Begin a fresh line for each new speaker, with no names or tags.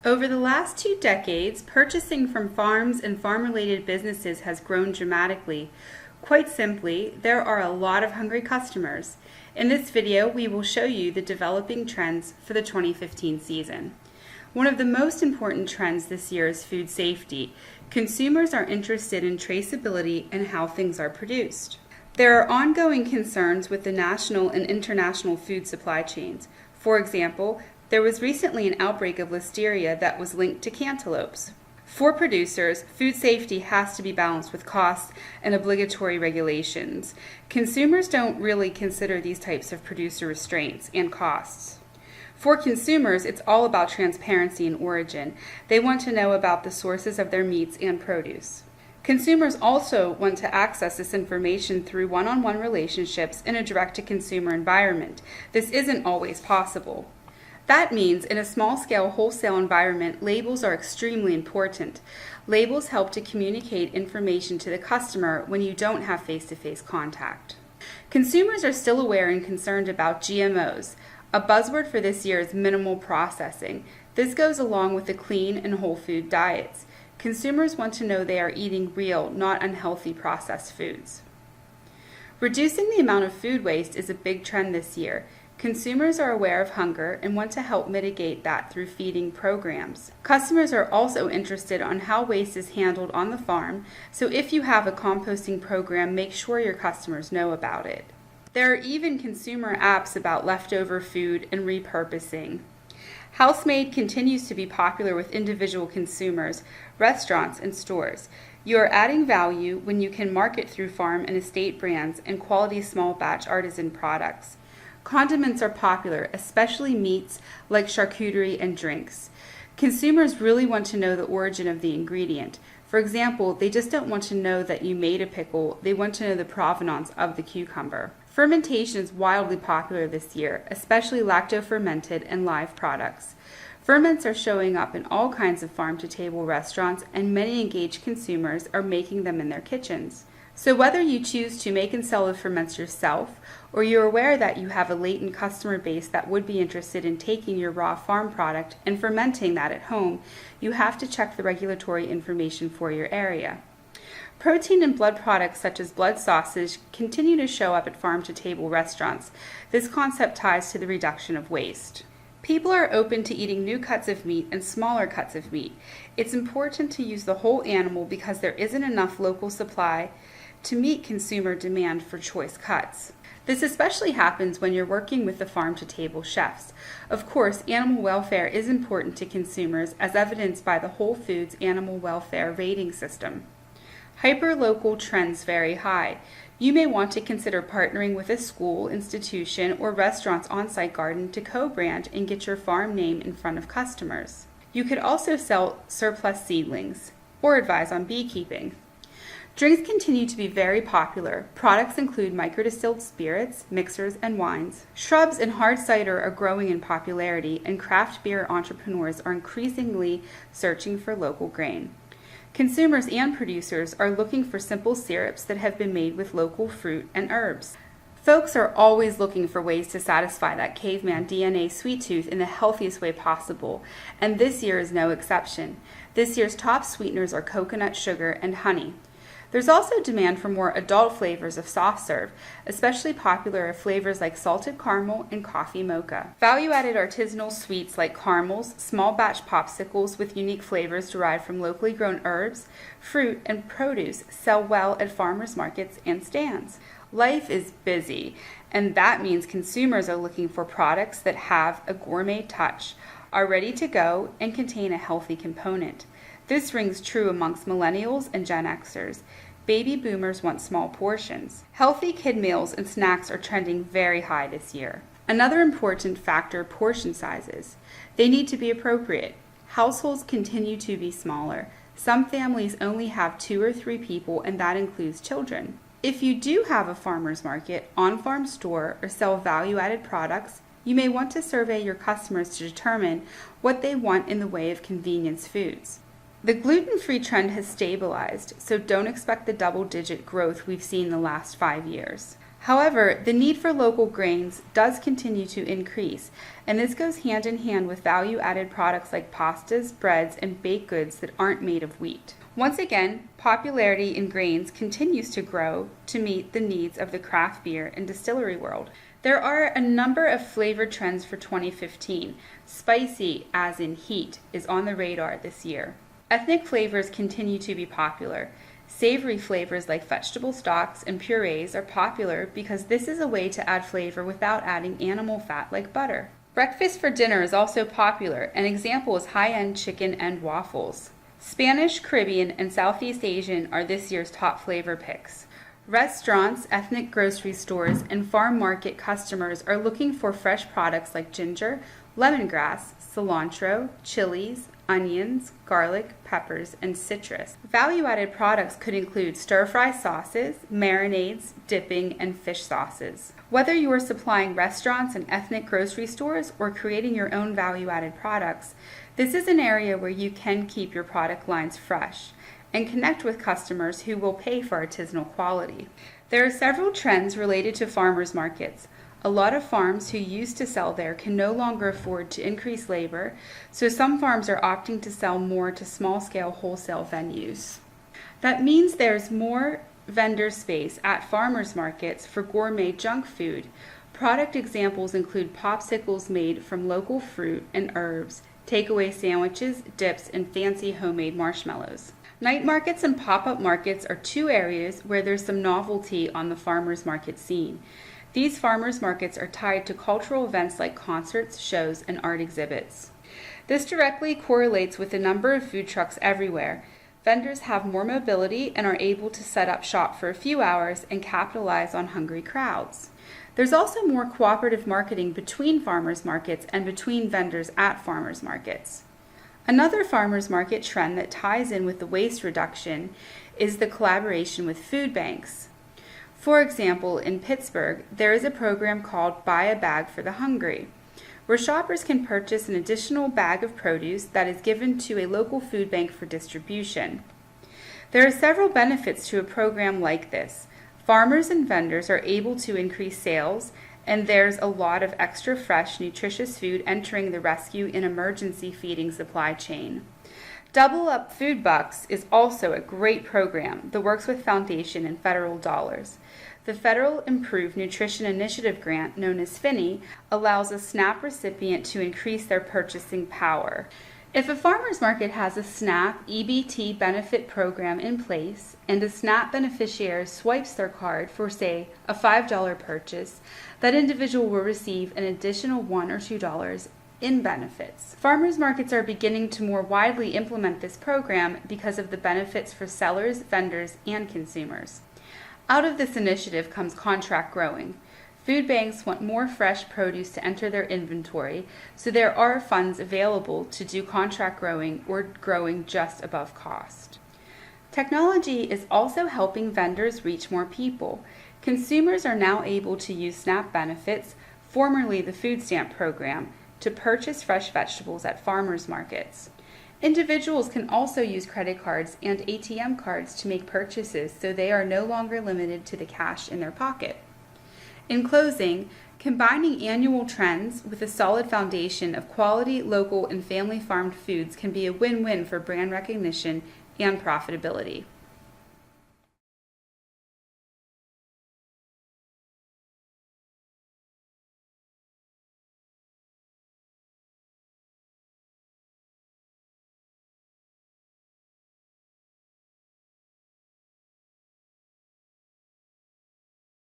Over the last 2 decades, purchasing from farms and farm-related businesses has grown dramatically. Quite simply, there are a lot of hungry customers. In this video, we will show you the developing trends for the 2015 season. One of the most important trends this year is food safety. Consumers are interested in traceability and how things are produced. There are ongoing concerns with the national and international food supply chains. For example, there was recently an outbreak of listeria that was linked to cantaloupes. For producers, food safety has to be balanced with costs and obligatory regulations. Consumers don't really consider these types of producer restraints and costs. For consumers, it's all about transparency and origin. They want to know about the sources of their meats and produce. Consumers also want to access this information through one-on-one relationships in a direct-to-consumer environment. This isn't always possible. That means in a small-scale wholesale environment, labels are extremely important. Labels help to communicate information to the customer when you don't have face-to-face contact. Consumers are still aware and concerned about GMOs. A buzzword for this year is minimal processing. This goes along with the clean and whole food diets. Consumers want to know they are eating real, not unhealthy processed foods. Reducing the amount of food waste is a big trend this year. Consumers are aware of hunger and want to help mitigate that through feeding programs. Customers are also interested on how waste is handled on the farm, so if you have a composting program, make sure your customers know about it. There are even consumer apps about leftover food and repurposing. HOUSEMADE continues to be popular with individual consumers, restaurants, and stores. You are adding value when you can market through farm and estate brands and quality small batch artisan products. Condiments are popular, especially meats like charcuterie and drinks. Consumers really want to know the origin of the ingredient. For example, they just don't want to know that you made a pickle, they want to know the provenance of the cucumber. Fermentation is wildly popular this year, especially lacto-fermented and live products. Ferments are showing up in all kinds of farm-to-table restaurants, and many engaged consumers are making them in their kitchens. So whether you choose to make and sell the ferments yourself, or you're aware that you have a latent customer base that would be interested in taking your raw farm product and fermenting that at home, you have to check the regulatory information for your area. Protein and blood products such as blood sausage continue to show up at farm-to-table restaurants. This concept ties to the reduction of waste. People are open to eating new cuts of meat and smaller cuts of meat. It's important to use the whole animal because there isn't enough local supply to meet consumer demand for choice cuts. This especially happens when you're working with the farm-to-table chefs. Of course, animal welfare is important to consumers as evidenced by the Whole Foods Animal Welfare Rating System. HYPERLOCAL trends very high. You may want to consider partnering with a school, institution, or restaurant's on-site garden to co-brand and get your farm name in front of customers. You could also sell surplus seedlings or advise on beekeeping. Drinks continue to be very popular. Products include microdistilled spirits, mixers, and wines. Shrubs and hard cider are growing in popularity, and craft beer entrepreneurs are increasingly searching for local grain. Consumers and producers are looking for simple syrups that have been made with local fruit and herbs. Folks are always looking for ways to satisfy that caveman DNA sweet tooth in the healthiest way possible, and this year is no exception. This year's top sweeteners are coconut sugar and honey. There's also demand for more adult flavors of soft serve, especially popular are flavors like salted caramel and coffee mocha. Value-added artisanal sweets like caramels, small batch popsicles with unique flavors derived from locally grown herbs, fruit, and produce sell well at farmers markets and stands. Life is busy, and that means consumers are looking for products that have a gourmet touch, are ready to go, and contain a healthy component. This rings true amongst millennials and Gen Xers. Baby boomers want small portions. Healthy kid meals and snacks are trending very high this year. Another important factor, portion sizes. They need to be appropriate. Households continue to be smaller. Some families only have 2 or 3 people, and that includes children. If you do have a farmer's market, on-farm store, or sell value-added products, you may want to survey your customers to determine what they want in the way of convenience foods. The gluten-free trend has stabilized, so don't expect the double-digit growth we've seen the last 5 years. However, the need for local grains does continue to increase, and this goes hand in hand with value-added products like pastas, breads, and baked goods that aren't made of wheat. Once again, popularity in grains continues to grow to meet the needs of the craft beer and distillery world. There are a number of flavor trends for 2015. Spicy, as in heat, is on the radar this year. Ethnic flavors continue to be popular. Savory flavors like vegetable stocks and purees are popular because this is a way to add flavor without adding animal fat like butter. Breakfast for dinner is also popular. An example is high-end chicken and waffles. Spanish, Caribbean, and Southeast Asian are this year's top flavor picks. Restaurants, ethnic grocery stores, and farm market customers are looking for fresh products like ginger, lemongrass, cilantro, chilies, onions, garlic, peppers, and citrus. Value-added products could include stir-fry sauces, marinades, dipping, and fish sauces. Whether you are supplying restaurants and ethnic grocery stores or creating your own value-added products, this is an area where you can keep your product lines fresh and connect with customers who will pay for artisanal quality. There are several trends related to farmers markets. A lot of farms who used to sell there can no longer afford to increase labor, so some farms are opting to sell more to small-scale wholesale venues. That means there's more vendor space at farmers markets for gourmet junk food. Product examples include popsicles made from local fruit and herbs, takeaway sandwiches, dips, and fancy homemade marshmallows. Night markets and pop-up markets are two areas where there's some novelty on the farmers market scene. These farmers markets are tied to cultural events like concerts, shows, and art exhibits. This directly correlates with the number of food trucks everywhere. Vendors have more mobility and are able to set up shop for a few hours and capitalize on hungry crowds. There's also more cooperative marketing between farmers markets and between vendors at farmers markets. Another farmers market trend that ties in with the waste reduction is the collaboration with food banks. For example, in Pittsburgh, there is a program called Buy a Bag for the Hungry, where shoppers can purchase an additional bag of produce that is given to a local food bank for distribution. There are several benefits to a program like this. Farmers and vendors are able to increase sales, and there's a lot of extra fresh, nutritious food entering the rescue and emergency feeding supply chain. Double Up Food Bucks is also a great program that works with foundation and federal dollars. The Federal Improved Nutrition Initiative grant, known as FINI, allows a SNAP recipient to increase their purchasing power. If a farmer's market has a SNAP EBT benefit program in place and a SNAP beneficiary swipes their card for, say, a $5 purchase, that individual will receive an additional $1 or $2 in benefits. Farmers markets are beginning to more widely implement this program because of the benefits for sellers, vendors, and consumers. Out of this initiative comes contract growing. Food banks want more fresh produce to enter their inventory, so there are funds available to do contract growing or growing just above cost. Technology is also helping vendors reach more people. Consumers are now able to use SNAP benefits, formerly the food stamp program, to purchase fresh vegetables at farmers markets. Individuals can also use credit cards and ATM cards to make purchases, so they are no longer limited to the cash in their pocket. In closing, combining annual trends with a solid foundation of quality, local, and family farmed foods can be a win-win for brand recognition and profitability.